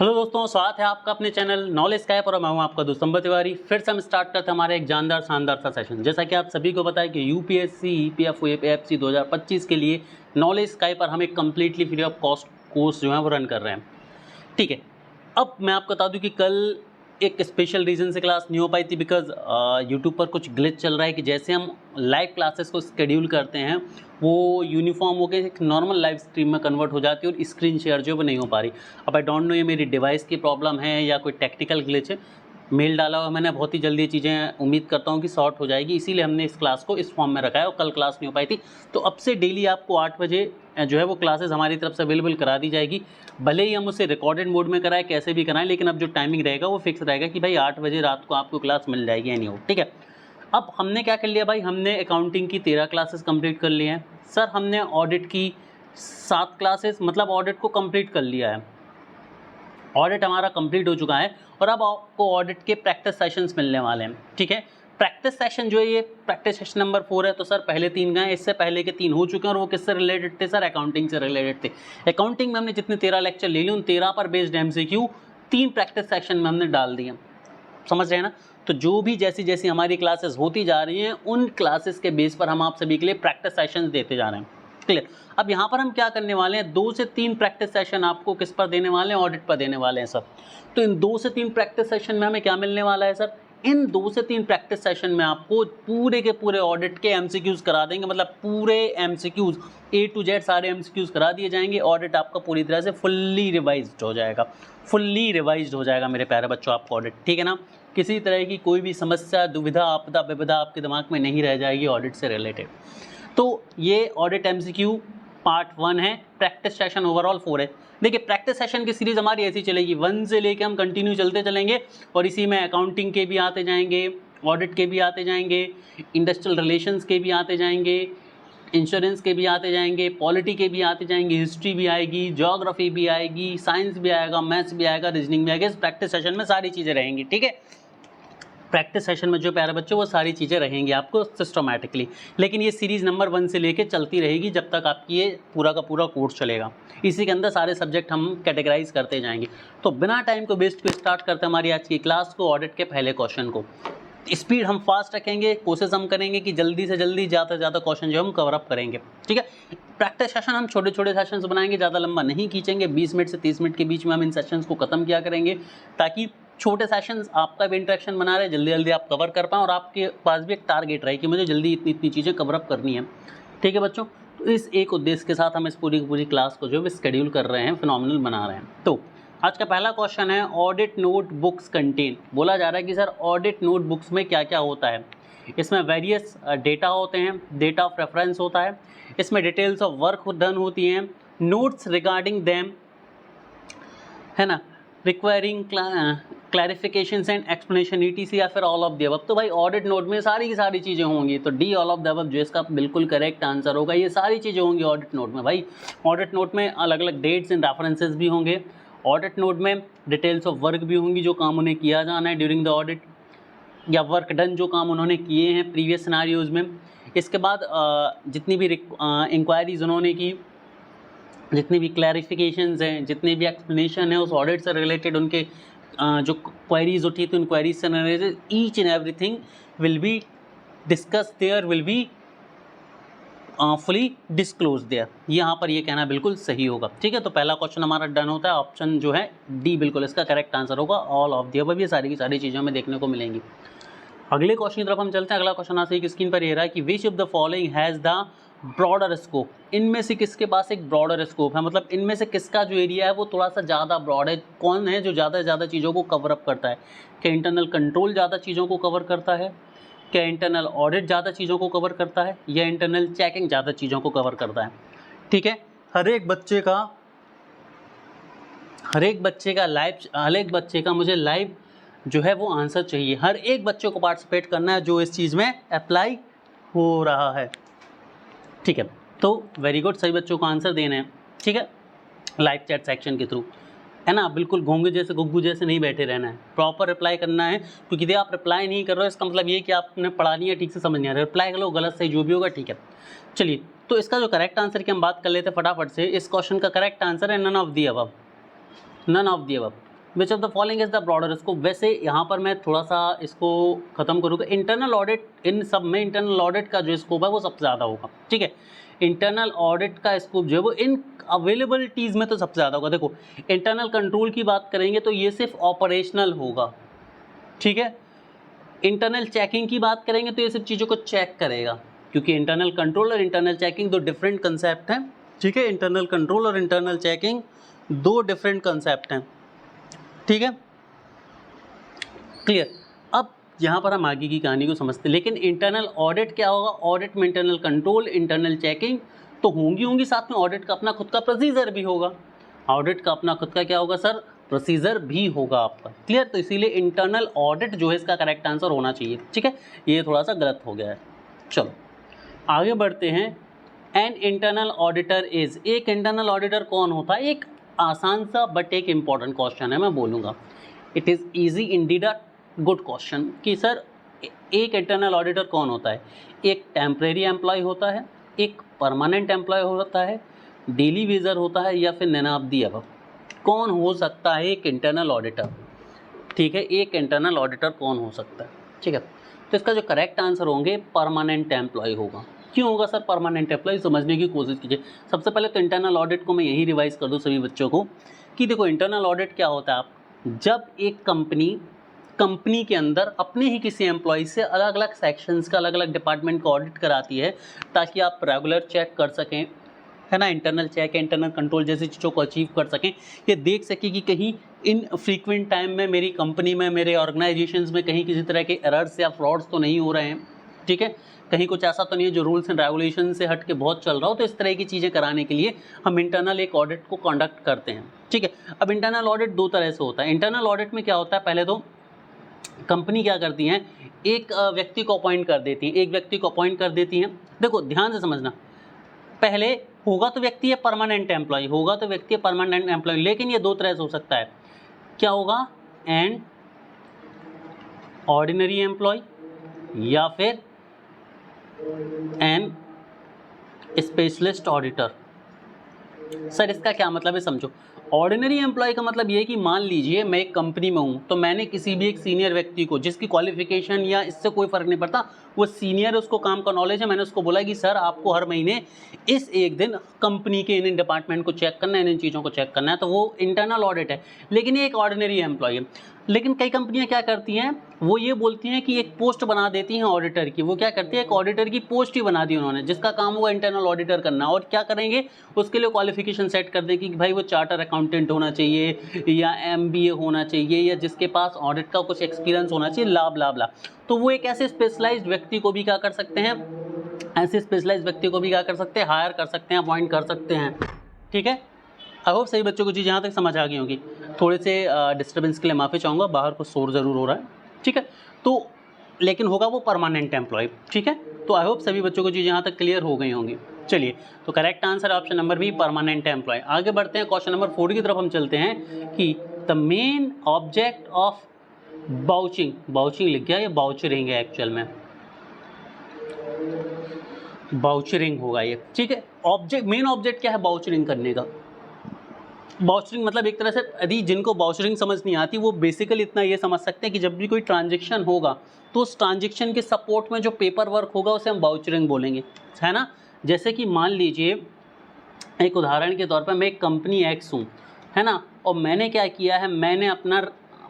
Hello दोस्तों, स्वागत है आपका अपने चैनल नॉलेज स्काई पर। मैं हूं आपका दोस्त संबत तिवारी। फिर से हम स्टार्ट करते हैं हमारे एक जानदार शानदार सा सेशन। जैसा कि आप सभी को पता है कि यूपीएससी ईपीएफओ एपीएफसी 2025 के लिए नॉलेज स्काई पर हम एक completely free of cost course जो है वो रन कर रहे हैं। ठीक है, अब मैं आपको बता दूं कि कल एक स्पेशल रीज़न से क्लास नहीं हो पाई थी बिकॉज यूट्यूब पर कुछ ग्लिच चल रहा है कि जैसे हम लाइव क्लासेस को शेड्यूल करते हैं वो यूनिफॉर्म होकर एक नॉर्मल लाइव स्ट्रीम में कन्वर्ट हो जाती है और स्क्रीन शेयर जो है वो नहीं हो पा रही। अब आई डोंट नो ये मेरी डिवाइस की प्रॉब्लम है या कोई टेक्निकल ग्लिच है। मेल डाला हुआ मैंने, बहुत ही जल्दी ये चीज़ें उम्मीद करता हूँ कि सॉर्ट हो जाएगी, इसीलिए हमने इस क्लास को इस फॉर्म में रखा है और कल क्लास नहीं हो पाई थी। तो अब से डेली आपको 8 बजे जो है वो क्लासेस हमारी तरफ से अवेलेबल करा दी जाएगी। भले ही हम उसे रिकॉर्डेड मोड में कराएं, कैसे भी कराएं, लेकिन अब जो टाइमिंग रहेगा वो फिक्स रहेगा कि भाई 8 बजे रात को आपको क्लास मिल जाएगी एनी हो। ठीक है, अब हमने क्या कर लिया भाई, हमने अकाउंटिंग की 13 क्लासेस कंप्लीट कर ली हैं। सर हमने ऑडिट की 7 क्लासेस मतलब ऑडिट को कंप्लीट कर लिया है। ऑडिट हमारा कंप्लीट हो चुका है और अब आपको ऑडिट के प्रैक्टिस सेशंस मिलने वाले हैं। ठीक है, प्रैक्टिस सेशन जो है ये प्रैक्टिस सेशन नंबर 4 है। तो सर पहले 3 गए, इससे पहले के 3 हो चुके हैं और वो किससे रिलेटेड थे सर? अकाउंटिंग से रिलेटेड थे। अकाउंटिंग में हमने जितने 13 लेक्चर ले लिए उन 13 पर बेस्ड एमसीक्यू 3 प्रैक्टिस सेशन में हमने डाल दिए। समझ रहे हैं ना? तो जो भी जैसी जैसी हमारी क्लासेस होती जा रही हैं उन क्लासेस के बेस पर हम आप सभी के लिए प्रैक्टिस सेशंस देते जा रहे हैं। क्लियर? अब यहाँ पर हम क्या करने वाले हैं, 2 से 3 प्रैक्टिस सेशन आपको किस पर देने वाले हैं? ऑडिट पर देने वाले हैं सर। तो इन 2 से 3 प्रैक्टिस सेशन में हमें क्या मिलने वाला है सर? इन 2 से 3 प्रैक्टिस सेशन में आपको पूरे के पूरे ऑडिट के एमसीक्यूज करा देंगे, मतलब पूरे एमसीक्यूज A to Z सारे एमसीक्यूज करा दिए जाएंगे। ऑडिट आपका पूरी तरह से फुल्ली रिवाइज्ड हो जाएगा, फुल्ली रिवाइज्ड हो जाएगा मेरे प्यारे बच्चों आपका ऑडिट। ठीक है ना? किसी तरह की कोई भी समस्या, दुविधा, आपदा, विविधा आपके दिमाग में नहीं रह जाएगी ऑडिट से रिलेटेड। तो ये ऑडिट एमसीक्यू पार्ट 1 है, प्रैक्टिस सेशन ओवरऑल 4 है। देखिए प्रैक्टिस सेशन की सीरीज हमारी ऐसी चलेगी, 1 से लेके हम कंटिन्यू चलते चलेंगे और इसी में अकाउंटिंग के भी आते जाएंगे, ऑडिट के भी आते जाएंगे, इंडस्ट्रियल रिलेशंस के भी आते जाएंगे, इंश्योरेंस के भी आते जाएंगे, पॉलिटी के भी आते जाएंगे, हिस्ट्री भी आएगी, ज्योग्राफी भी आएगी, साइंस भी आएगा, मैथ्स भी आएगा, रीजनिंग भी आएगा। इस प्रैक्टिस सेशन में सारी चीज़ें रहेंगी। ठीक है, प्रैक्टिस सेशन में जो प्यारे बच्चों वो सारी चीज़ें रहेंगी आपको सिस्टमैटिकली, लेकिन ये सीरीज़ नंबर 1 से लेके चलती रहेगी जब तक आपकी ये पूरा का पूरा कोर्स चलेगा। इसी के अंदर सारे सब्जेक्ट हम कैटेगराइज करते जाएंगे। तो बिना टाइम को वेस्ट किए स्टार्ट करते हैं हमारी आज की क्लास को, ऑडिट के पहले क्वेश्चन को। स्पीड हम फास्ट रखेंगे, कोशिश हम करेंगे कि जल्दी से जल्दी ज़्यादा से ज़्यादा क्वेश्चन जो हम कवर अप करेंगे। ठीक है, प्रैक्टिस सेशन हम छोटे छोटे सेशंस बनाएंगे, ज़्यादा लंबा नहीं खींचेंगे। 20 मिनट से 30 मिनट के बीच में हम इन सेशंस को खत्म किया करेंगे ताकि छोटे सेशंस आपका भी इंटरेक्शन बना रहे, जल्दी जल्दी आप कवर कर पाएँ और आपके पास भी एक टारगेट रहे कि मुझे जल्दी इतनी इतनी चीज़ें कवर अप करनी है। ठीक है बच्चों, तो इस एक उद्देश्य के साथ हम इस पूरी की पूरी क्लास को जो है शेड्यूल कर रहे हैं, फिनोमिनल बना रहे हैं। तो आज का पहला क्वेश्चन है, ऑडिट नोट बुक्स कंटेन। बोला जा रहा है कि सर ऑडिट नोट बुक्स में क्या क्या होता है? इसमें वेरियस डेटा होते हैं, डेटा ऑफ रेफरेंस होता है, इसमें डिटेल्स ऑफ वर्क डन होती हैं, नोट्स रिगार्डिंग देम, है ना, requiring clarifications and explanation ETC या फिर ऑल ऑफ द अबव। तो भाई ऑडिट नोट में सारी की सारी चीज़ें होंगी, तो D all of the above जो इसका बिल्कुल करेक्ट आंसर होगा। ये सारी चीज़ें होंगी ऑडिट नोट में। भाई ऑडिट नोट में अलग अलग डेट्स एंड रेफरेंसेस भी होंगे, ऑडिट नोट में डिटेल्स ऑफ वर्क भी होंगी, जो काम उन्हें किया जाना है ड्यूरिंग द ऑडिट, या वर्क डन जो काम उन्होंने किए हैं प्रीवियस सिनारियोज़ में। इसके बाद जितनी भी इंक्वायरीज उन्होंने की, जितनी भी क्लैरिफिकेशंस हैं, जितने भी एक्सप्लेनेशन है उस ऑडिट से रिलेटेड, उनके जो क्वेरीज उठी थी उन क्वेरीज से related, each and everything will be discuss there, will be fully disclose there. यहाँ पर ये कहना बिल्कुल सही होगा। ठीक है, तो पहला क्वेश्चन हमारा डन होता है, ऑप्शन जो है डी बिल्कुल इसका करेक्ट आंसर होगा, ऑल ऑफ द अबव। ये सारी की सारी चीज़ें हमें देखने को मिलेंगी। अगले क्वेश्चन की तरफ हम चलते हैं। अगला क्वेश्चन आपसे स्क्रीन पर ये रहा है कि विच of the following has the broader scope. इनमें से किसके पास एक ब्रॉडर स्कोप है, मतलब इनमें से किसका जो एरिया है वो थोड़ा सा ज़्यादा ब्रॉड है? कौन है जो ज़्यादा से ज़्यादा चीज़ों को कवर अप करता है? क्या इंटरनल कंट्रोल ज़्यादा चीज़ों को कवर करता है, क्या इंटरनल ऑडिट ज़्यादा चीज़ों को कवर करता है, या इंटरनल चेकिंग ज़्यादा चीज़ों को कवर करता है? ठीक है, हर एक बच्चे का मुझे लाइव जो है वो आंसर चाहिए। हर एक बच्चे को पार्टिसिपेट करना है जो इस चीज़ में अप्लाई हो रहा है। ठीक है, तो वेरी गुड, सही बच्चों को आंसर देने हैं। ठीक है, लाइव चैट सेक्शन के थ्रू, है ना, बिल्कुल घोंगे जैसे गुग्गू जैसे नहीं बैठे रहना है, प्रॉपर रिप्लाई करना है। क्योंकि यदि आप रिप्लाई नहीं कर रहे हो इसका मतलब ये कि आपने पढ़ा नहीं है, ठीक से समझ नहीं आ रहा। रिप्लाई कर लो, गलत सही जो भी होगा। ठीक है, चलिए, तो इसका जो करेक्ट आंसर की हम बात कर लेते हैं फटाफट से। इस क्वेश्चन का करेक्ट आंसर है none of the above. None of the above which of the following is the broader scope. वैसे यहाँ पर मैं थोड़ा सा इसको खत्म करूँगा। इंटरनल ऑडिट, इन सब में इंटरनल ऑडिट का जो स्कोप है वो सबसे ज़्यादा होगा, ठीक है। इंटरनल ऑडिट का स्कोप जो है वो इन अवेलेबिलिटीज़ में तो सबसे ज़्यादा होगा। देखो इंटरनल कंट्रोल की बात करेंगे तो ये सिर्फ ऑपरेशनल होगा, ठीक है। इंटरनल चेकिंग की बात करेंगे तो ये सब चीज़ों को चेक करेगा, क्योंकि इंटरनल कंट्रोल और इंटरनल चेकिंग दो डिफरेंट कंसेप्ट हैं, ठीक है। इंटरनल कंट्रोल और इंटरनल चेकिंग दो डिफरेंट कंसेप्ट हैं, ठीक है, क्लियर। अब यहाँ पर हम आगे की कहानी को समझते हैं। लेकिन इंटरनल ऑडिट क्या होगा? ऑडिट में इंटरनल कंट्रोल, इंटरनल चेकिंग तो होंगी, साथ में ऑडिट का अपना खुद का प्रोसीजर भी होगा। ऑडिट का अपना खुद का क्या होगा सर? प्रोसीजर भी होगा आपका, क्लियर। तो इसीलिए इंटरनल ऑडिट जो है इसका करेक्ट आंसर होना चाहिए, ठीक है। ये थोड़ा सा गलत हो गया है। चलो आगे बढ़ते हैं। एन इंटरनल ऑडिटर इज, एक इंटरनल ऑडिटर कौन होता है? एक आसान सा बट एक इंपॉर्टेंट क्वेश्चन है, मैं बोलूँगा it is easy indeed a good question कि सर एक इंटरनल ऑडिटर कौन होता है? एक टेम्परेरी एम्प्लॉय होता है, एक परमानेंट एम्प्लॉय होता है, डेली वेजर होता है, या फिर नन ऑफ द अबव। कौन हो सकता है एक इंटरनल ऑडिटर? ठीक है, एक इंटरनल ऑडिटर कौन हो सकता है? ठीक है, तो इसका जो करेक्ट आंसर होंगे परमानेंट एम्प्लॉय होगा। क्यों होगा सर परमानेंट एम्प्लॉय? समझने की कोशिश कीजिए। सबसे पहले तो इंटरनल ऑडिट को मैं यही रिवाइज कर दूं सभी बच्चों को कि देखो इंटरनल ऑडिट क्या होता है। आप जब एक कंपनी के अंदर अपने ही किसी एम्प्लॉय से अलग अलग सेक्शंस का, अलग अलग डिपार्टमेंट का ऑडिट कराती है ताकि आप रेगुलर चेक कर सकें, है ना, इंटरनल चेक, इंटरनल कंट्रोल जैसी चीज़ों को अचीव कर सकें, ये देख सकें कि कहीं इन फ्रीक्वेंट टाइम में मेरी कंपनी में, मेरे ऑर्गेनाइजेशंस में कहीं किसी तरह के एरर्स या फ्रॉड्स तो नहीं हो रहे हैं, ठीक है, कहीं कुछ ऐसा तो नहीं है जो रूल्स एंड रेगुलेशन से हट के बहुत चल रहा हो। तो इस तरह की चीज़ें कराने के लिए हम इंटरनल एक ऑडिट को कंडक्ट करते हैं, ठीक है। अब इंटरनल ऑडिट दो तरह से होता है। इंटरनल ऑडिट में क्या होता है, पहले तो कंपनी क्या करती हैं, एक व्यक्ति को अपॉइंट कर देती हैं, देखो ध्यान से समझना, पहले होगा तो व्यक्ति है परमानेंट एम्प्लॉय, लेकिन ये दो तरह से हो सकता है। क्या होगा? एन ऑर्डिनरी एम्प्लॉय या फिर एन स्पेशलिस्ट ऑडिटर। सर इसका क्या मतलब है, समझो। ऑर्डिनरी एम्प्लॉय का मतलब ये है कि मान लीजिए मैं एक कंपनी में हूँ, तो मैंने किसी भी एक सीनियर व्यक्ति को, जिसकी क्वालिफिकेशन या इससे कोई फर्क नहीं पड़ता, वो सीनियर, उसको काम का नॉलेज है, मैंने उसको बोला कि सर आपको हर महीने इस एक दिन कंपनी के इन डिपार्टमेंट को चेक करना है, इन चीज़ों को चेक करना है, तो वो इंटरनल ऑडिट है। लेकिन ये एक ऑर्डिनरी एम्प्लॉय है। लेकिन कई कंपनियां क्या करती हैं, वो ये बोलती हैं कि एक पोस्ट बना देती हैं ऑडिटर की। वो क्या करती है, एक ऑडिटर की पोस्ट ही बना दी उन्होंने, जिसका काम हुआ इंटरनल ऑडिटर करना। और क्या करेंगे, उसके लिए क्वालिफिकेशन सेट कर देगी कि भाई वो चार्टर अकाउंटेंट होना चाहिए या MBA होना चाहिए या जिसके पास ऑडिट का कुछ एक्सपीरियंस होना चाहिए, ला। तो वो एक ऐसे स्पेशलाइज्ड व्यक्ति को भी क्या कर सकते हैं, हायर कर सकते हैं, अपॉइंट कर सकते हैं, ठीक है। आई होप सभी बच्चों को चीज़ यहाँ तक समझ आ गई होगी। थोड़े से डिस्टर्बेंस के लिए माफ़ी चाहूँगा, बाहर कुछ शोर ज़रूर हो रहा है, ठीक है। तो लेकिन होगा वो परमानेंट एम्प्लॉय, ठीक है। तो आई होप सभी बच्चों को चीज़ यहाँ तक क्लियर हो गई होंगी। चलिए, तो correct answer option number B, permanent employ. आगे बढ़ते हैं, क्वेश्चन नंबर 4 की तरफ हम चलते हैं कि the main object of vouching लिख गया, ये बाउचरिंग है एक्चुअल में, बाउचरिंग होगा ये, ठीक है। मेन ऑब्जेक्ट क्या है बाउचरिंग करने का? बाउचरिंग मतलब एक तरह से, यदि जिनको बाउचरिंग समझ नहीं आती वो बेसिकली इतना ये समझ सकते हैं कि जब भी कोई ट्रांजैक्शन होगा तो उस ट्रांजैक्शन के सपोर्ट में जो पेपर वर्क होगा उसे हम बाउचरिंग बोलेंगे, है ना। जैसे कि मान लीजिए एक उदाहरण के तौर पर मैं एक कंपनी X हूँ, है ना, और मैंने क्या किया है, मैंने अपना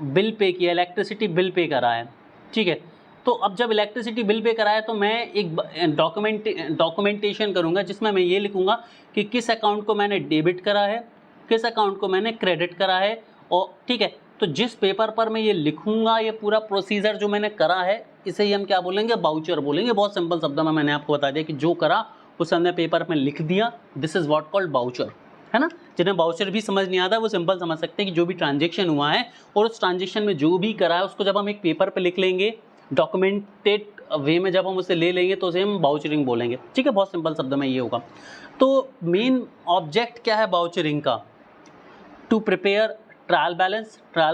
बिल पे किया, इलेक्ट्रिसिटी बिल पे करा है, ठीक है। तो अब जब इलेक्ट्रिसिटी बिल पे करा है तो मैं एक डॉक्यूमेंटेशन करूँगा जिसमें मैं ये लिखूँगा कि किस अकाउंट को मैंने डेबिट करा है, किस अकाउंट को मैंने क्रेडिट करा है, और ठीक है। तो जिस पेपर पर मैं ये लिखूंगा, ये पूरा प्रोसीजर जो मैंने करा है, इसे ही हम क्या बोलेंगे, बाउचर बोलेंगे। बहुत सिंपल शब्दों में मैंने आपको बता दिया कि जो करा उसे हमने पेपर में लिख दिया, this is what called voucher, है ना। जिन्हें बाउचर भी समझ नहीं आता वो सिंपल समझ सकते हैं कि जो भी ट्रांजेक्शन हुआ है और उस ट्रांजेक्शन में जो भी करा है उसको जब हम एक पेपर पर लिख लेंगे, डॉक्यूमेंटेड वे में जब हम उसे ले लेंगे तो उसे हम बाउचरिंग बोलेंगे, ठीक है। बहुत सिंपल शब्द में ये होगा। तो मेन ऑब्जेक्ट क्या है बाउचरिंग का? टू प्रिपेयर ट्रायल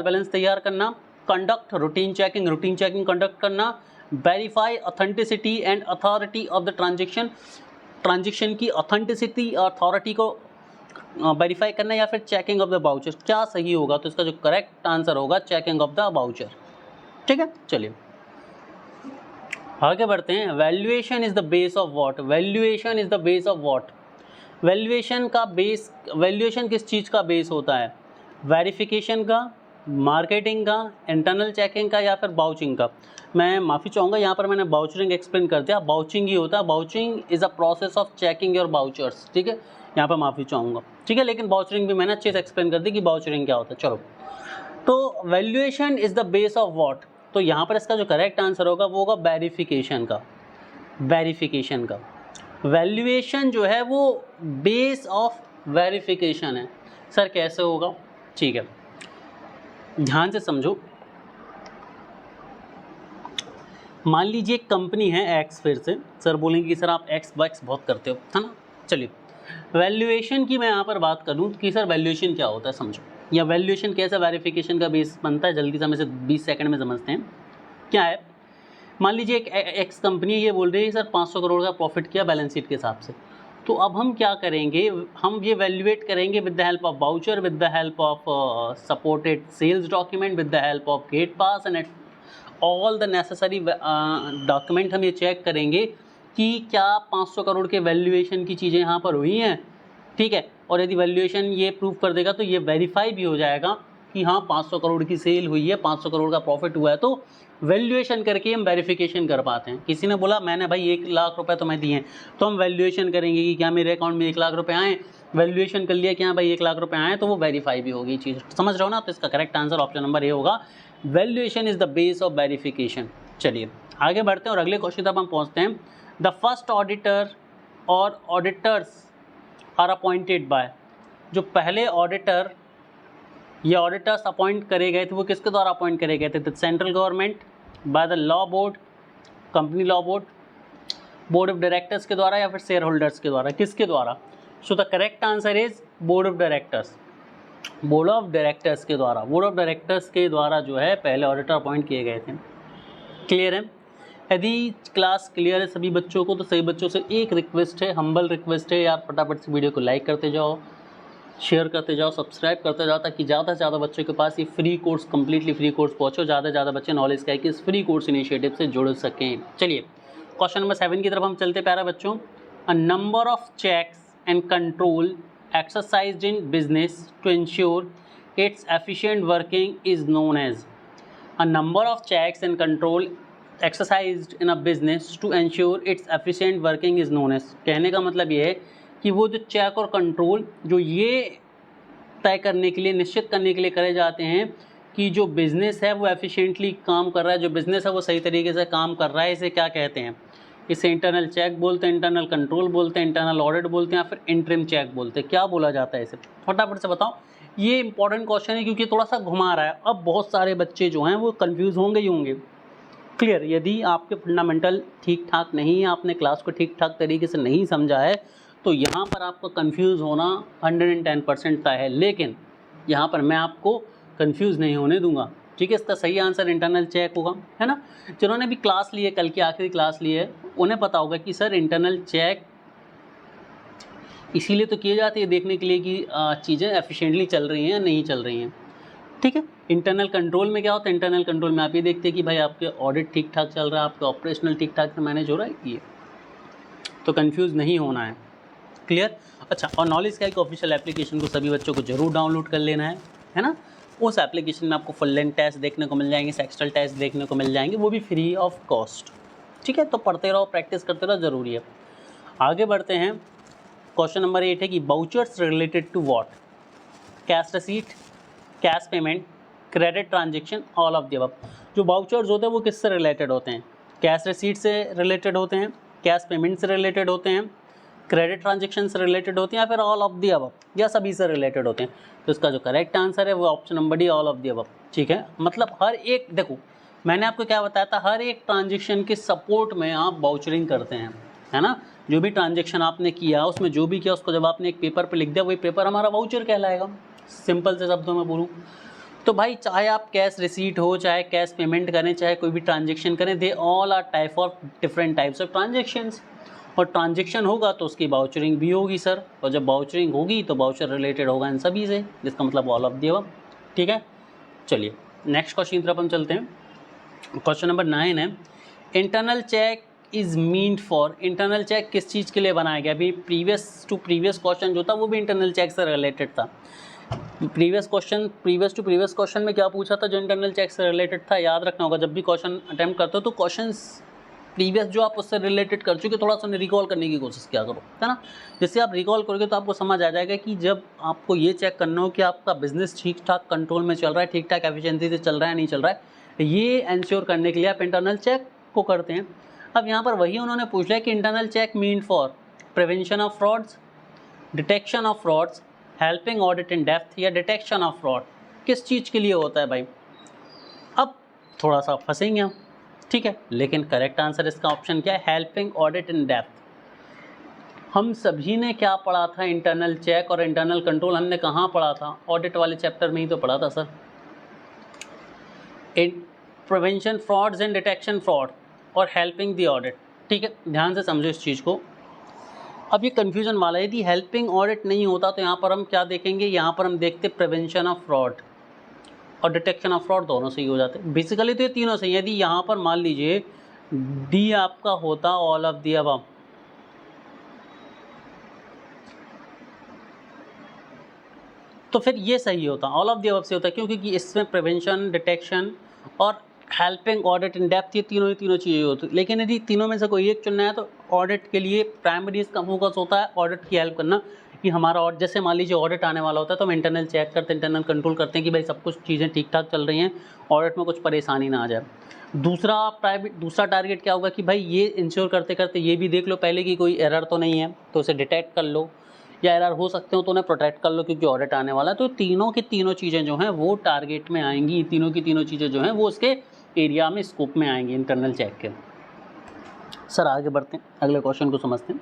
बैलेंस तैयार करना, कंडक्ट रूटीन चेकिंग कंडक्ट करना, verify authenticity and authority of the transaction की ऑथेंटिसिटी और अथॉरिटी को वेरीफाई करना या फिर चेकिंग ऑफ द वाउचर, क्या सही होगा? तो इसका जो करेक्ट आंसर होगा चेकिंग ऑफ द वाउचर। ठीक है, चलिए आगे बढ़ते हैं। Valuation is the base of what? Valuation is the base of what? Valuation का बेस, वैल्यूएशन किस चीज़ का बेस होता है? वेरिफिकेशन का, मार्केटिंग का, इंटरनल चेकिंग का या फिर बाउचिंग का? मैं माफ़ी चाहूँगा, यहाँ पर मैंने बाउचरिंग एक्सप्लेन कर दिया, बाउचिंग ही होता है। Vouching is a process of checking your vouchers. ठीक है, यहाँ पर माफ़ी चाहूँगा। ठीक है, लेकिन बाउचरिंग भी मैंने अच्छे से एक्सप्लेन कर दी कि बाउचरिंग क्या होता है। चलो, तो valuation is the base of what? तो यहाँ पर इसका जो करेक्ट आंसर होगा वो होगा वेरिफिकेशन का। वेरिफिकेशन का, वैल्यूएशन जो है वो बेस ऑफ वेरिफिकेशन है। सर कैसे होगा? ठीक है, ध्यान से समझो। मान लीजिए एक कंपनी है एक्स, फिर से सर बोलेंगे कि सर आप एक्स वैक्स बहुत करते हो, है ना। चलिए, वैल्यूएशन की मैं यहाँ पर बात करूँ कि सर वैल्यूएशन क्या होता है, समझो, या वैल्यूएशन कैसे वेरिफिकेशन का बेस बनता है, जल्दी से हम इसे 20 सेकंड में समझते हैं। क्या है, मान लीजिए एक एक्स कंपनी ये बोल रही है सर 500 करोड़ का प्रॉफिट किया बैलेंस शीट के हिसाब से। तो अब हम क्या करेंगे, हम ये वैल्यूएट करेंगे with the help of voucher, with the help of supported sales document, with the help of gate pass and all the necessary document. हम ये चेक करेंगे कि क्या 500 करोड़ के वैल्यूएशन की चीज़ें यहाँ पर हुई हैं। ठीक है, और यदि वैल्यूएशन ये प्रूव कर देगा तो ये वेरीफाई भी हो जाएगा कि हाँ 500 करोड़ की सेल हुई है, 500 करोड़ का प्रॉफिट हुआ है। तो वैल्यूएशन करके हम वेरिफिकेशन कर पाते हैं। किसी ने बोला मैंने भाई 1 लाख रुपए तो मैं दिए हैं, तो हम वैल्यूएशन करेंगे कि क्या मेरे अकाउंट में 1 लाख रुपए आए, वैल्यूएशन कर लिया कि हाँ भाई 1 लाख रुपए आए, तो वो वेरीफाई भी होगी चीज़। समझ रहे हो ना? तो इसका correct answer option number A होगा, valuation is the base of verification. चलिए आगे बढ़ते हैं और अगले क्वेश्चन तक हम पहुँचते हैं। द फर्स्ट ऑडिटर और ऑडिटर्स आर अपॉइंटेड बाय, जो पहले ऑडिटर या ऑडिटर्स अपॉइंट करे गए थे वो किसके द्वारा अपॉइंट करे गए थे? तो central government, by the law board, company law board, board of directors के द्वारा या फिर शेयर होल्डर्स के द्वारा? किसके द्वारा? So the correct answer is board of directors. Board of directors के द्वारा, बोर्ड ऑफ डायरेक्टर्स के द्वारा जो है पहले ऑडिटर अपॉइंट किए गए थे। क्लियर है? यदि क्लास क्लियर है सभी बच्चों को, तो सभी बच्चों से एक रिक्वेस्ट है, हम्बल रिक्वेस्ट है यार, फटाफट से वीडियो को लाइक करते जाओ, शेयर करते जाओ, सब्सक्राइब करते जाओ, ताकि ज़्यादा से ज़्यादा बच्चों के पास ये free course, completely free course पहुँचो, ज़्यादा से ज़्यादा बच्चे नॉलेज का इस फ्री कोर्स इनिशिएटिव से जुड़ सकें। चलिए क्वेश्चन नंबर 7 की तरफ हम चलते प्यारा बच्चों। A number of checks and control exercised in business to ensure its efficient working is known as. A number of checks and control exercised in a business to ensure its efficient working is known as. कहने का मतलब ये है कि वो जो check और control जो ये तय करने के लिए, निश्चित करने के लिए करे जाते हैं कि जो बिज़नेस है वो एफिशिएंटली काम कर रहा है, जो बिज़नेस है वो सही तरीके से काम कर रहा है, इसे क्या कहते हैं? इसे इंटरनल चेक बोलते हैं, इंटरनल कंट्रोल बोलते हैं, इंटरनल ऑडिट बोलते हैं, या फिर इंटरिम चेक बोलते हैं। क्या बोला जाता है इसे? फटाफट से बताओ। ये इंपॉर्टेंट क्वेश्चन है क्योंकि थोड़ा सा घुमा रहा है। अब बहुत सारे बच्चे जो हैं वो कन्फ्यूज़ होंगे ही होंगे। क्लियर? यदि आपके फंडामेंटल ठीक ठाक नहीं है, आपने क्लास को ठीक ठाक तरीके से नहीं समझा है, तो यहाँ पर आपको कंफ्यूज होना 110% तय है। लेकिन यहाँ पर मैं आपको कंफ्यूज नहीं होने दूंगा। ठीक है, इसका सही आंसर इंटरनल चेक होगा, है ना। जिन्होंने भी क्लास ली है, कल की आखिरी क्लास ली है, उन्हें पता होगा कि सर इंटरनल चेक इसीलिए तो किए जाते हैं, देखने के लिए कि चीज़ें एफिशिएंटली चल रही हैं या नहीं चल रही हैं। ठीक है, इंटरनल कंट्रोल में क्या होता है? इंटरनल कंट्रोल में आप ये देखते हैं कि भाई आपके ऑडिट ठीक ठाक चल रहा है, आपका ऑपरेशनल ठीक ठाक से मैनेज हो रहा है, ये तो कंफ्यूज नहीं होना है। क्लियर? अच्छा, और नॉलेज का एक ऑफिशियल एप्लीकेशन को सभी बच्चों को जरूर डाउनलोड कर लेना है ना। उस एप्लीकेशन में आपको फुल लेंथ टेस्ट देखने को मिल जाएंगे, सेक्शनल टेस्ट देखने को मिल जाएंगे, वो भी फ्री ऑफ कॉस्ट। ठीक है, तो पढ़ते रहो, प्रैक्टिस करते रहो, ज़रूरी है। आगे बढ़ते हैं। क्वेश्चन नंबर 8 है कि vouchers related to what? Cash receipt, cash payment, credit transaction, all of the above. जो वाउचर्स होते हैं वो किससे रिलेटेड होते हैं? कैश रिसीट से रिलेटेड होते हैं, कैश पेमेंट से रिलेटेड होते हैं, क्रेडिट ट्रांजेक्शन से रिलेटेड होते हैं, या फिर ऑल ऑफ द अबव, या सभी से रिलेटेड होते हैं? तो इसका जो करेक्ट आंसर है वो option number D, all of the above. ठीक है, मतलब हर एक, देखो मैंने आपको क्या बताया था, हर एक ट्रांजेक्शन के सपोर्ट में आप वाउचरिंग करते हैं, है ना। जो भी ट्रांजेक्शन आपने किया, उसमें जो भी किया, उसको जब आपने एक पेपर पे लिख दिया, वही पेपर हमारा वाउचर कहलाएगा। सिंपल से शब्दों में बोलूँ तो भाई, चाहे आप कैश रिसीट हो, चाहे कैश पेमेंट करें, चाहे कोई भी ट्रांजेक्शन करें, they all are type of different types of transactions. और ट्रांजेक्शन होगा तो उसकी वाउचरिंग भी होगी सर, और जब वाउचरिंग होगी तो वाउचर रिलेटेड होगा इन सभी से, जिसका मतलब ऑल ऑफ द अबव। ठीक है, चलिए नेक्स्ट क्वेश्चन की तरफ हम चलते हैं। क्वेश्चन नंबर 9 है, internal check is meant for. Internal check किस चीज़ के लिए बनाया गया? अभी प्रीवियस टू प्रीवियस क्वेश्चन जो था वो भी इंटरनल चेक से रिलेटेड था। प्रीवियस टू प्रीवियस क्वेश्चन में क्या पूछा था जो इंटरनल चेक से रिलेटेड था? याद रखना होगा, जब भी क्वेश्चन अटेम्प्ट करते हो तो क्वेश्चंस प्रीवियस जो आप उससे रिलेटेड कर चुके थोड़ा सा रिकॉल करने की कोशिश किया करो, है ना। जिससे आप रिकॉल करोगे तो आपको समझ आ जाएगा कि जब आपको ये चेक करना हो कि आपका बिजनेस ठीक ठाक कंट्रोल में चल रहा है, ठीक ठाक एफिशिएंसी से चल रहा है नहीं चल रहा है, ये इंश्योर करने के लिए आप इंटरनल चेक को करते हैं। अब यहाँ पर वही उन्होंने पूछ लिया कि internal check mean for prevention of frauds, detection of frauds, helping audit in depth या डिटेक्शन ऑफ फ्रॉड, किस चीज़ के लिए होता है भाई? अब थोड़ा सा फंसेंगे हम, ठीक है, लेकिन करेक्ट आंसर इसका ऑप्शन क्या है? Helping audit in depth. हम सभी ने क्या पढ़ा था? इंटरनल चेक और इंटरनल कंट्रोल हमने कहाँ पढ़ा था? ऑडिट वाले चैप्टर में ही तो पढ़ा था sir. Prevention frauds and detection fraud और हेल्पिंग द ऑडिट। ठीक है, ध्यान से समझो इस चीज़ को। अब ये कन्फ्यूजन वाला है, यदि हेल्पिंग ऑडिट नहीं होता तो यहाँ पर हम क्या देखेंगे? यहाँ पर हम देखते प्रिवेंशन ऑफ फ्रॉड और डिटेक्शन ऑफ फ्रॉड, दोनों सही हो जाते। बेसिकली तो ये तीनों सही है। यदि यहाँ पर मान लीजिए डी आपका होता ऑल ऑफ दी अबव, तो फिर ये सही होता, ऑल ऑफ दी अबव से होता। क्यों? क्योंकि इसमें प्रिवेंशन, डिटेक्शन और हेल्पिंग ऑडिट इन डेप्थ, ये तीनों ही तीनों चीज़ें होती। लेकिन यदि तीनों में से कोई एक चुनना है तो ऑडिट के लिए प्राइमरी इसका फोकस होता है ऑडिट की हेल्प करना, कि हमारा ऑडिट, जैसे मान लीजिए ऑडिट आने वाला होता है तो हम इंटरनल चेक करते हैं, इंटरनल कंट्रोल करते हैं कि भाई सब कुछ चीज़ें ठीक ठाक चल रही हैं, ऑडिट में कुछ परेशानी ना आ जाए। दूसरा टारगेट क्या होगा कि भाई ये इंश्योर करते करते ये भी देख लो पहले कि कोई एरर तो नहीं है, तो उसे डिटेक्ट कर लो, या एरर हो सकते हो तो उन्हें प्रोटेक्ट कर लो क्योंकि ऑडिट आने वाला है। तो तीनों की तीनों चीज़ें जो हैं वो टारगेट में आएंगी, तीनों की तीनों चीज़ें जो हैं वो उसके एरिया में, स्कोप में आएंगे इंटरनल चेक के। सर आगे बढ़ते हैं, अगले क्वेश्चन को समझते हैं।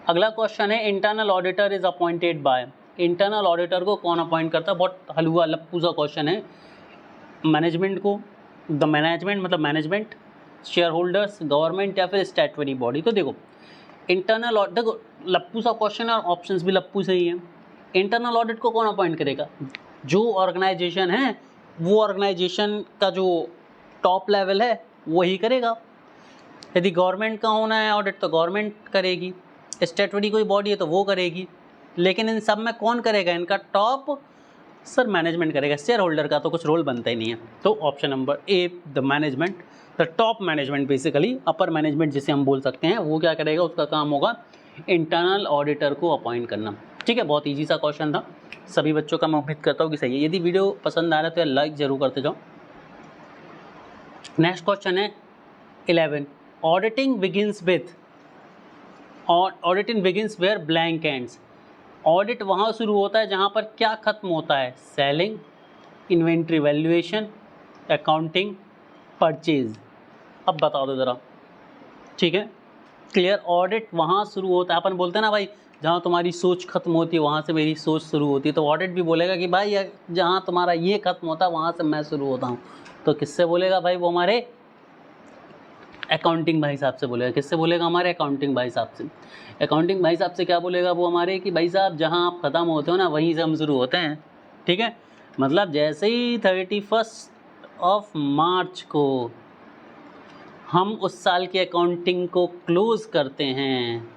अगला क्वेश्चन है, internal auditor is appointed by. Internal auditor को कौन अपॉइंट करता है? बहुत हलवा लप्पू सा क्वेश्चन है। मैनेजमेंट को, द मैनेजमेंट मतलब मैनेजमेंट, शेयर होल्डर्स, गवर्नमेंट या फिर स्टैट्यूटरी बॉडी। तो देखो इंटरनल ऑडिट, देखो लप्पू सा क्वेश्चन है और ऑप्शंस भी लप्पू से ही हैं। इंटरनल ऑडिट को कौन अपॉइंट करेगा? जो ऑर्गेनाइजेशन है वो ऑर्गेनाइजेशन का जो टॉप लेवल है वही करेगा। यदि गवर्नमेंट का होना है ऑडिट तो गवर्नमेंट करेगी, स्टैट्यूटरी कोई बॉडी है तो वो करेगी, लेकिन इन सब में कौन करेगा? इनका टॉप सर मैनेजमेंट करेगा। शेयर होल्डर का तो कुछ रोल बनता ही नहीं है। तो option number A, the management, the top management, basically upper management जिसे हम बोल सकते हैं, वो क्या करेगा? उसका काम होगा इंटरनल ऑडिटर को अपॉइंट करना। ठीक है, बहुत ईजी सा क्वेश्चन था, सभी बच्चों का मैं उम्मीद करता हूँ कि सही है। यदि वीडियो पसंद आ रहा है तो लाइक ज़रूर करते जाओ। नेक्स्ट क्वेश्चन है 11, auditing begins with, auditing begins where blank ends. Audit वहाँ शुरू होता है जहाँ पर क्या खत्म होता है? Selling, inventory valuation, accounting, purchase. अब बता दो ज़रा, ठीक है, क्लियर। ऑडिट वहाँ शुरू होता है, अपन बोलते हैं ना भाई जहाँ तुम्हारी सोच खत्म होती है वहाँ से मेरी सोच शुरू होती है, तो ऑडिट भी बोलेगा कि भाई जहाँ तुम्हारा ये खत्म होता है वहाँ से मैं शुरू होता हूँ। तो किससे बोलेगा भाई? वो हमारे अकाउंटिंग भाई साहब से बोलेगा। किससे बोलेगा? हमारे अकाउंटिंग भाई साहब से। अकाउंटिंग भाई साहब से क्या बोलेगा वो हमारे? कि भाई साहब जहाँ आप ख़त्म होते हो ना वहीं से हम शुरू होते हैं। ठीक है, मतलब जैसे ही 31 मार्च को हम उस साल की अकाउंटिंग को क्लोज़ करते हैं,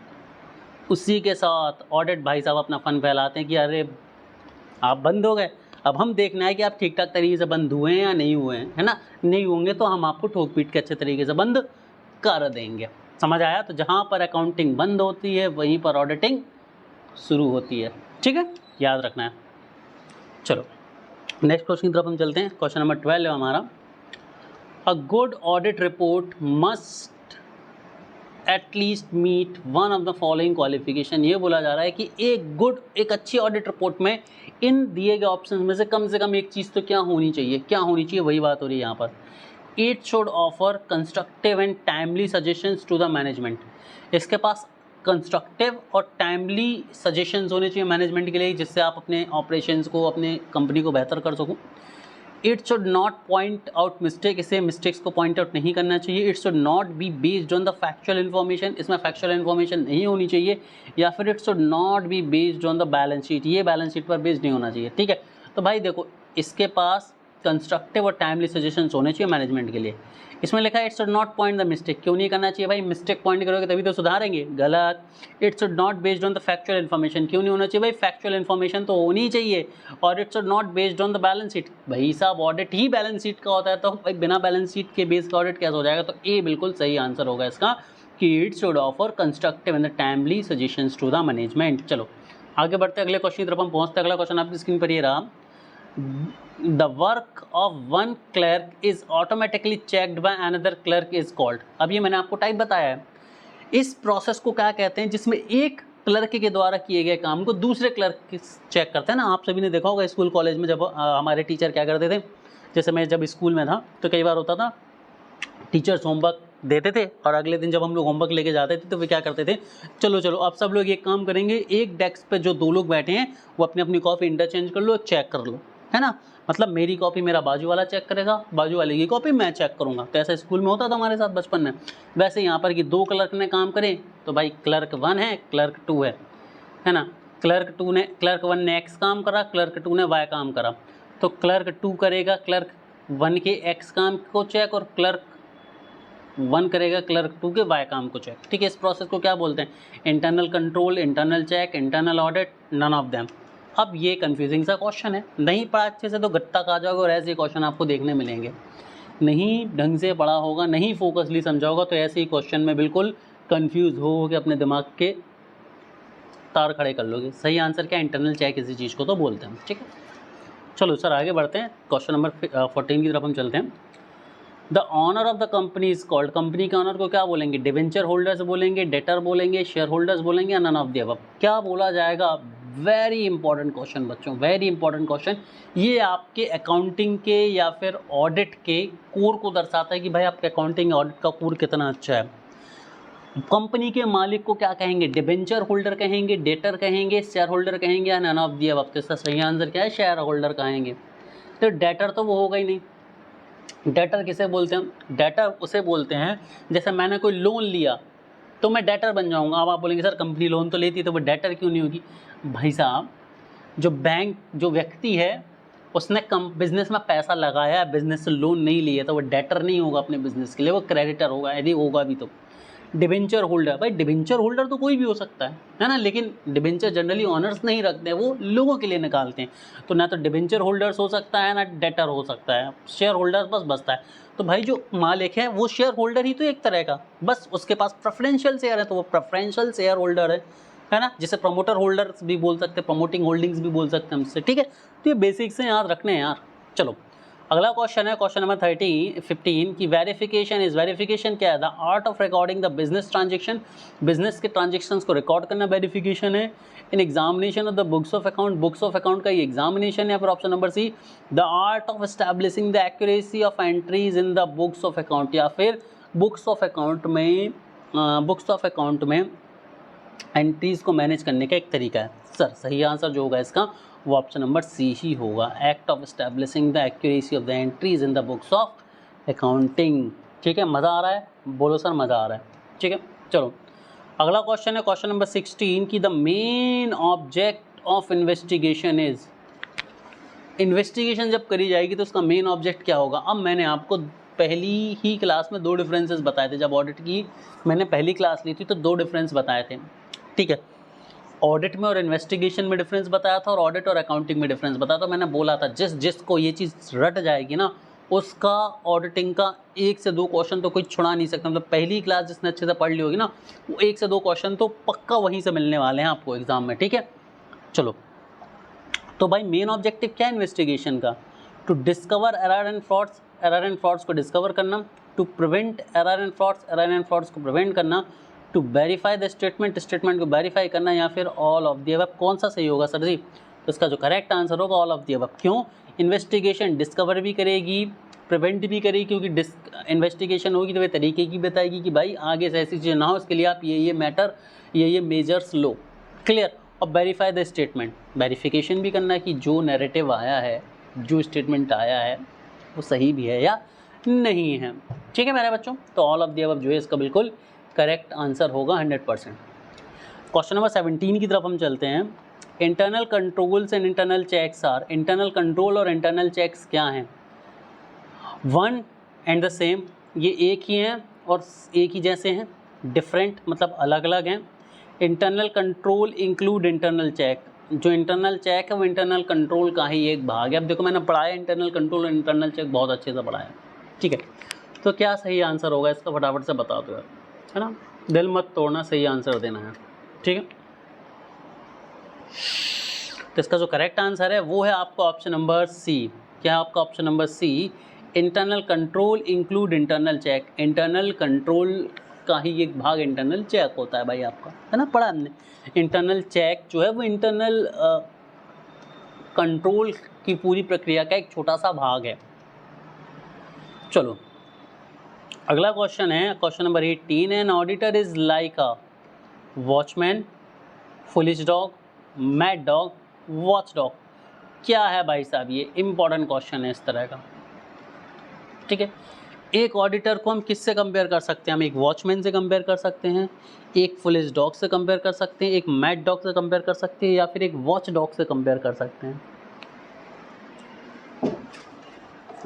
उसी के साथ ऑडिट भाई साहब अपना फन फैलाते हैं कि अरे आप बंद हो गए, अब हम देखना है कि आप ठीक ठाक तरीके से बंद हुए हैं या नहीं हुए हैं, है ना। नहीं होंगे तो हम आपको ठोक पीट के अच्छे तरीके से बंद कर देंगे। समझ आया? तो जहाँ पर अकाउंटिंग बंद होती है वहीं पर ऑडिटिंग शुरू होती है। ठीक है, याद रखना है। चलो नेक्स्ट क्वेश्चन की तरफ हम चलते हैं। क्वेश्चन नंबर 12 है हमारा, a good audit report must at least meet one of the following qualification. ये बोला जा रहा है कि एक अच्छी ऑडिट रिपोर्ट में इन दिए गए ऑप्शन में से कम एक चीज़ तो क्या होनी चाहिए? क्या होनी चाहिए? वही बात हो रही है यहाँ पर। It should offer constructive and timely suggestions to the management. इसके पास कंस्ट्रक्टिव और टाइमली सजेशंस होने चाहिए मैनेजमेंट के लिए, जिससे आप अपने ऑपरेशंस को, अपने कंपनी को बेहतर कर सको। It should not point out mistake, इसे मिस्टेक्स को पॉइंट आउट नहीं करना चाहिए। It should not be based on the factual information, इसमें फैक्चुअल इन्फॉर्मेशन नहीं होनी चाहिए। या फिर it should not be based on the balance sheet, ये बैलेंस शीट पर बेस्ड नहीं होना चाहिए। ठीक है, तो भाई देखो इसके पास कंस्ट्रक्टिव और टाइमली सजेशंस होने चाहिए मैनेजमेंट के लिए। इसमें लिखा है it should not point the mistake, क्यों नहीं करना चाहिए भाई? मिस्टेक पॉइंट करोगे तभी तो सुधारेंगे, गलत। It should not based on the factual information, क्यों नहीं होना चाहिए भाई? फैक्चुअल इन्फॉर्मेशन तो होनी चाहिए। और it should not based on the balance sheet, भाई साहब ऑडिट ही बैलेंस शीट का होता है, तो भाई बिना बैलेंस शीट के बेस का ऑडिट कैसे हो जाएगा? तो ए बिल्कुल सही आंसर होगा इसका कि it should offer constructive and timely suggestions to the management. चलो आगे बढ़ते अगले क्वेश्चन की तरफ हम पहुंचते। अगला क्वेश्चन आपकी स्क्रीन पर ये रहा, the work of one clerk is automatically checked by another clerk is called. अब ये मैंने आपको टाइप बताया है, इस प्रोसेस को क्या कहते हैं जिसमें एक क्लर्क के द्वारा किए गए काम को दूसरे क्लर्क चेक करते हैं ना। आप सभी ने देखा होगा स्कूल कॉलेज में जब हमारे टीचर क्या करते थे, जैसे मैं जब स्कूल में था तो कई बार होता था टीचर्स होमवर्क देते थे और अगले दिन जब हम लोग होमवर्क लेके जाते थे तो वे क्या करते थे, चलो चलो अब सब लोग एक काम करेंगे, एक डेस्क पे जो दो लोग बैठे हैं वो अपनी अपनी कॉपी इंटरचेंज कर लो, चेक कर लो, है ना। मतलब मेरी कॉपी मेरा बाजू वाला चेक करेगा, बाजू वाले की कॉपी मैं चेक करूंगा। तो ऐसा स्कूल में होता था हमारे साथ बचपन में। वैसे यहाँ पर कि दो क्लर्क ने काम करे तो भाई क्लर्क 1 है, क्लर्क 2 है ना। क्लर्क 1 ने एक्स काम करा, क्लर्क 2 ने वाई काम करा, तो क्लर्क 2 करेगा क्लर्क 1 के एक्स काम को चेक और क्लर्क 1 करेगा क्लर्क 2 के वाई काम को चेक। ठीक है, इस प्रोसेस को क्या बोलते हैं? Internal control, internal check, internal audit, none of them. अब ये कंफ्यूजिंग सा क्वेश्चन है, नहीं पढ़ा अच्छे से तो गत्ता खा जाओगे और ऐसे क्वेश्चन आपको देखने मिलेंगे। नहीं ढंग से पढ़ा होगा, नहीं फोकसली समझा होगा तो ऐसे ही क्वेश्चन में बिल्कुल कंफ्यूज हो के अपने दिमाग के तार खड़े कर लोगे। सही आंसर क्या है? इंटरनल चेक इसी चीज़ को तो बोलते हैं। ठीक है, चलो सर आगे बढ़ते हैं, क्वेश्चन नंबर 14 की तरफ हम चलते हैं। The owner of the company is called, company के ऑनर को क्या बोलेंगे? डिवेंचर होल्डर्स बोलेंगे, डेटर बोलेंगे, शेयर होल्डर्स बोलेंगे या नन ऑफ द अबव? क्या बोला जाएगा? वेरी इंपॉर्टेंट क्वेश्चन बच्चों, वेरी इंपॉर्टेंट क्वेश्चन। ये आपके अकाउंटिंग के या फिर ऑडिट के कोर को दर्शाता है कि भाई आपके अकाउंटिंग ऑडिट का कोर कितना अच्छा है। कंपनी के मालिक को क्या कहेंगे? डिवेंचर होल्डर कहेंगे, डेटर कहेंगे, शेयर होल्डर कहेंगे या नन ऑफ द अबव? तो इसका सही आंसर क्या है? शेयर होल्डर कहेंगे। तो डेटर तो वो होगा ही नहीं। डेटर किसे बोलते हैं? डेटर उसे बोलते हैं जैसे मैंने कोई लोन लिया तो मैं डेटर बन जाऊंगा। अब आप बोलेंगे सर कंपनी लोन तो लेती है तो वो डेटर क्यों नहीं होगी? भाई साहब जो बैंक जो व्यक्ति है उसने बिजनेस में पैसा लगाया, बिजनेस से लोन नहीं लिया तो वो डेटर नहीं होगा अपने बिजनेस के लिए, वो क्रेडिटर होगा यदि होगा भी तो। डिवेंचर होल्डर, भाई डिवेंचर होल्डर तो कोई भी हो सकता है ना, लेकिन डिवेंचर जनरली ऑनर्स नहीं रखते हैं, वो लोगों के लिए निकालते हैं। तो ना तो डिवेंचर होल्डर्स हो सकता है ना डेटर हो सकता है, शेयर होल्डर बस बचता है। तो भाई जो मालिक है वो शेयर होल्डर ही तो एक तरह का, बस उसके पास प्रेफरेंशियल शेयर है तो वो प्रेफरेंशियल शेयर होल्डर है ना, जिसे प्रमोटर होल्डर्स भी बोल सकते हैं, प्रमोटिंग होल्डिंग्स भी बोल सकते हैं हमसे। ठीक है, तो ये बेसिक्स से याद रखने हैं यार। चलो अगला क्वेश्चन है क्वेश्चन नंबर 15 की वेरिफिकेशन इज, वेरिफिकेशन क्या है? The art of recording the business transaction, business के ट्रांजेक्शंस को रिकॉर्ड करना वेरिफिकेशन है। An examination of the books of account, books of account का ये एग्जामिनेशन है। फिर option number C, the art of establishing the accuracy of entries in the books of account, या फिर बुक्स ऑफ अकाउंट में entries को manage करने का एक तरीका है। सर सही आंसर जो होगा इसका वो ऑप्शन नंबर सी ही होगा, act of establishing the accuracy of the entries in the books of accounting. ठीक है, मज़ा आ रहा है? बोलो सर मज़ा आ रहा है। ठीक है, चलो अगला क्वेश्चन है क्वेश्चन नंबर 16 की the main object of investigation is, investigation जब करी जाएगी तो उसका मेन ऑब्जेक्ट क्या होगा? अब मैंने आपको पहली ही क्लास में 2 डिफरेंसेस बताए थे, जब ऑडिट की मैंने पहली क्लास ली थी तो 2 डिफरेंस बताए थे। ठीक है, ऑडिट में और इन्वेस्टिगेशन में डिफरेंस बताया था और ऑडिट और अकाउंटिंग में डिफरेंस बताया था। मैंने बोला था जिसको ये चीज़ रट जाएगी ना उसका ऑडिटिंग का 1 से 2 क्वेश्चन तो कोई छुड़ा नहीं सकता। मतलब पहली क्लास जिसने अच्छे से पढ़ ली होगी ना वो 1 से 2 क्वेश्चन तो पक्का वहीं से मिलने वाले हैं आपको एग्जाम में। ठीक है, चलो तो भाई मेन ऑब्जेक्टिव क्या है इन्वेस्टिगेशन का? To discover error and frauds, error and frauds को डिस्कवर करना, to prevent error and frauds, error and frauds को प्रिवेंट करना, to verify the statement, statement को वेरीफाई करना, या फिर ऑल ऑफ द अबव। कौन सा सही होगा सर जी? तो इसका जो करेक्ट आंसर होगा ऑल ऑफ द अबव। क्यों? इन्वेस्टिगेशन डिस्कवर भी करेगी, प्रिवेंट भी करेगी, क्योंकि इन्वेस्टिगेशन होगी तो वे तरीके की बताएगी कि भाई आगे से ऐसी चीज़ें ना हो, इसके लिए आप ये मैटर ये मेजर्स लो। क्लियर? और वेरीफाई द स्टेटमेंट, वेरिफिकेशन भी करना है कि जो नैरेटिव आया है जो स्टेटमेंट आया है वो सही भी है या नहीं है। ठीक है मेरे बच्चों, तो ऑल ऑफ द अबव जो है इसका बिल्कुल करेक्ट आंसर होगा 100%। क्वेश्चन नंबर 17 की तरफ हम चलते हैं। Internal controls and internal checks are, internal control और इंटरनल चेक्स क्या हैं? वन एंड द सेम, ये एक ही हैं और एक ही जैसे हैं, डिफरेंट मतलब अलग अलग हैं। Internal control include internal check, जो इंटरनल चेक है वो इंटरनल कंट्रोल का ही एक भाग है। अब देखो मैंने पढ़ाया इंटरनल कंट्रोल और इंटरनल चेक बहुत अच्छे से पढ़ाया, ठीक है। तो क्या सही आंसर होगा इसका फटाफट से बता दो यार, है ना, दिल मत तोड़ना, सही आंसर देना है, ठीक है। तो इसका जो करेक्ट आंसर है वो है आपका ऑप्शन नंबर सी। क्या है आपका option number C? Internal control include internal check, internal control का ही एक भाग इंटरनल चेक होता है भाई आपका, है ना, पढ़ा हमने। इंटरनल चेक जो है वो इंटरनल कंट्रोल की पूरी प्रक्रिया का एक छोटा सा भाग है। चलो अगला क्वेश्चन है, question number 18। An auditor is like a watchman, foolish dog, mad dog, watch dog. क्या है भाई साहब? ये इंपॉर्टेंट क्वेश्चन है इस तरह का, ठीक है। एक ऑडिटर को हम किससे कंपेयर कर सकते हैं? हम एक वॉचमैन से कंपेयर कर सकते हैं, एक पुलिस डॉग से कंपेयर कर सकते हैं, एक मैड डॉग से कंपेयर कर सकते हैं, या फिर एक वॉच डॉग से कंपेयर कर सकते हैं।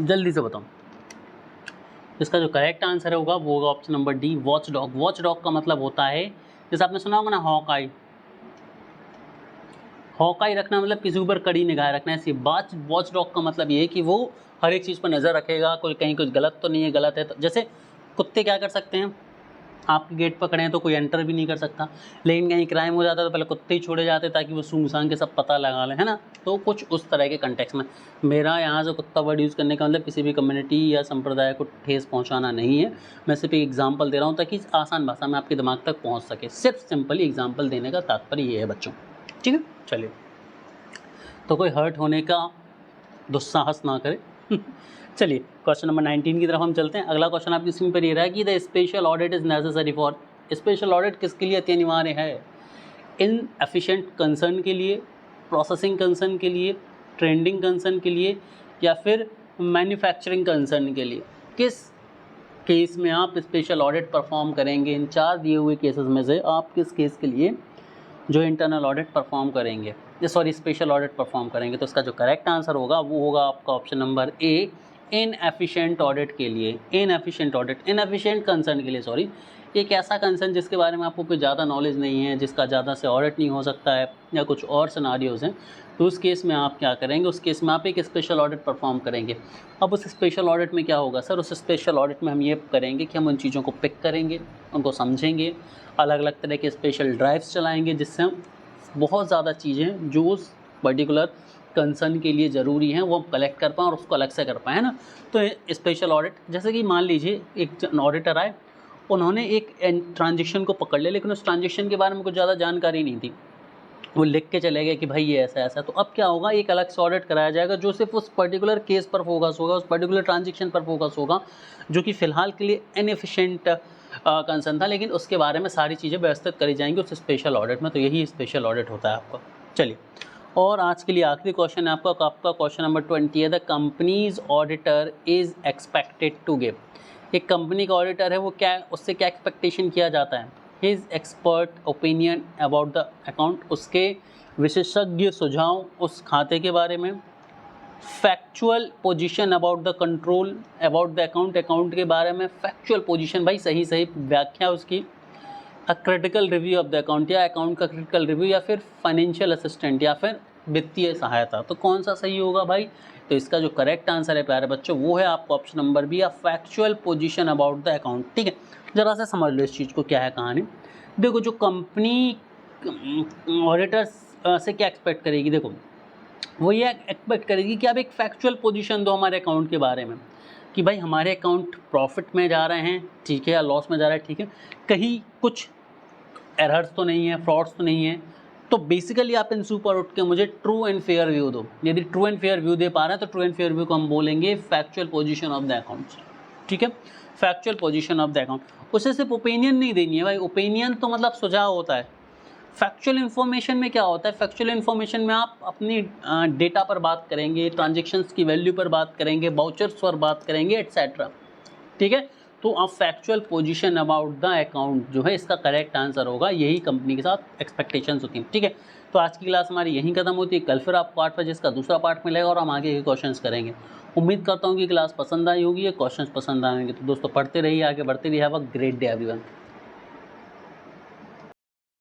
जल्दी से बताओ। इसका जो करेक्ट आंसर होगा वो होगा option number D, watch dog. Watch dog का मतलब होता है, जैसे आपने सुना होगा ना हॉक-आई, हॉक-आई रखना मतलब किसी ऊपर कड़ी निगाह रखना है। बात वॉच डॉग का मतलब ये है कि वो हर एक चीज़ पर नज़र रखेगा, कोई कहीं कुछ गलत तो नहीं है, गलत है तो। जैसे कुत्ते क्या कर सकते हैं, आपके गेट पर खड़े हैं तो कोई एंटर भी नहीं कर सकता, लेकिन कहीं क्राइम हो जाता है तो पहले कुत्ते ही छोड़े जाते ताकि वो सूंघ सांघ के सब पता लगा लें, है ना। तो कुछ उस तरह के कंटेक्स्ट में मेरा यहाँ से कुत्ता वर्ड यूज़ करने का मतलब किसी भी कम्युनिटी या संप्रदाय को ठेस पहुँचाना नहीं है। मैं सिर्फ एक एग्जाम्पल दे रहा हूँ ताकि आसान भाषा में आपके दिमाग तक पहुँच सके। सिर्फ सिंपली एग्जाम्पल देने का तात्पर्य ये है बच्चों, ठीक है। चलिए, तो कोई हर्ट होने का दुस्साहस ना करे। चलिए क्वेश्चन नंबर 19 की तरफ हम चलते हैं। अगला क्वेश्चन आपकी स्क्रीन पर ये रहा है कि the special audit is necessary for, special audit किसके लिए अति अनिवार्य है? इन एफिशिएंट कंसर्न के लिए, प्रोसेसिंग कंसर्न के लिए, ट्रेंडिंग कंसर्न के लिए, या फिर मैन्युफैक्चरिंग कंसर्न के लिए? किस केस में आप स्पेशल ऑडिट परफॉर्म करेंगे? इन 4 दिए हुए केसेस में से आप किस केस के लिए जो इंटरनल ऑडिट परफॉर्म करेंगे, स्पेशल ऑडिट परफॉर्म करेंगे? तो इसका जो करेक्ट आंसर होगा वो होगा आपका ऑप्शन नंबर ए, इनएफिशिएंट ऑडिट के लिए। इनएफिशिएंट ऑडिट, इनएफिशिएंट कंसर्न के लिए, सॉरी, एक ऐसा कंसर्न जिसके बारे में आपको कोई ज़्यादा नॉलेज नहीं है, जिसका ज़्यादा से ऑडिट नहीं हो सकता है, या कुछ और सिनारियोज़ हैं, तो उस केस में आप क्या करेंगे? उस केस में आप एक स्पेशल ऑडिट परफॉर्म करेंगे। अब उस स्पेशल ऑडिट में क्या होगा सर? उस स्पेशल ऑडिट में हम ये करेंगे कि हम उन चीज़ों को पिक करेंगे, उनको समझेंगे, अलग अलग तरह के स्पेशल ड्राइव्स चलाएंगे, जिससे हम बहुत ज़्यादा चीज़ें जो उस पर्टिकुलर कंसर्न के लिए ज़रूरी हैं वो हम कलेक्ट कर पाएँ और उसको अलग से कर पाएँ, है ना। तो स्पेशल ऑडिट, जैसे कि मान लीजिए एक ऑडिटर आए, उन्होंने एक ट्रांजेक्शन को पकड़ लिया, लेकिन उस ट्रांजेक्शन के बारे में कुछ ज़्यादा जानकारी नहीं थी, वो लिख के चले गए कि भाई ये ऐसा ऐसा। तो अब क्या होगा? एक अलग से ऑडिट कराया जाएगा जो सिर्फ उस पर्टिकुलर केस पर फोकस होगा, उस पर्टिकुलर ट्रांजेक्शन पर फोकस होगा, जो कि फ़िलहाल के लिए इनएफिशिएंट कंसर्न था, लेकिन उसके बारे में सारी चीज़ें व्यवस्थित करी जाएंगी उस स्पेशल ऑडिट में। तो यही स्पेशल ऑडिट होता है आपका। चलिए, और आज के लिए आखिरी क्वेश्चन है आपका क्वेश्चन नंबर 20 है, the company's auditor is expected to give. एक कंपनी का ऑडिटर है वो क्या, उससे क्या एक्सपेक्टेशन किया जाता है? His expert opinion about the account, उसके विशेषज्ञ सुझाव उस खाते के बारे में। Factual position about the control about the account, account के बारे में फैक्चुअल पोजीशन, भाई सही सही व्याख्या उसकी। A critical review of the account, या अकाउंट का क्रिटिकल रिव्यू, या फिर फाइनेंशियल असिस्टेंट, या फिर वित्तीय सहायता। तो कौन सा सही होगा भाई? तो इसका जो करेक्ट आंसर है प्यारे बच्चों वो है आपका option number B, a factual position about the account. ठीक है, ज़रा सा समझ लो इस चीज़ को, क्या है कहानी। देखो, जो कंपनी ऑडिटर्स से क्या एक्सपेक्ट करेगी, देखो वो ये एक्सपेक्ट करेगी कि आप एक फैक्चुअल पोजीशन दो हमारे अकाउंट के बारे में, कि भाई हमारे अकाउंट प्रॉफिट में जा रहे हैं, ठीक है, या लॉस में जा रहा है, ठीक है, कहीं कुछ एरर्स तो नहीं है, फ्रॉड्स तो नहीं है। तो बेसिकली आप इन ऊपर उठ के मुझे ट्रू एंड फेयर व्यू दो। यदि ट्रू एंड फेयर व्यू दे पा रहे हैं तो ट्रू एंड फेयर व्यू को हम बोलेंगे factual position of the accounts. ठीक है, factual position of the account. उसे सिर्फ ओपिनियन नहीं देनी है भाई, ओपिनियन तो मतलब सुझाव होता है, फैक्चुअल इन्फॉर्मेशन में क्या होता है, फैक्चुअल इन्फॉर्मेशन में आप अपनी डेटा पर बात करेंगे, ट्रांजेक्शन्स की वैल्यू पर बात करेंगे, वाउचर्स पर बात करेंगे एट्सेट्रा, ठीक है। तो अब factual position about the account जो है इसका करेक्ट आंसर होगा, यही कंपनी के साथ एक्सपेक्टेशंस होती हैं, ठीक है। तो आज की क्लास हमारी यहीं खत्म होती है, कल फिर आपको 8 बजे इसका दूसरा पार्ट मिलेगा और हम आगे के क्वेश्चंस करेंगे। उम्मीद करता हूँ कि क्लास पसंद आई होगी, ये क्वेश्चंस पसंद आएंगे। तो दोस्तों पढ़ते रहिए, आगे बढ़ते रहिए। Have a great day everyone.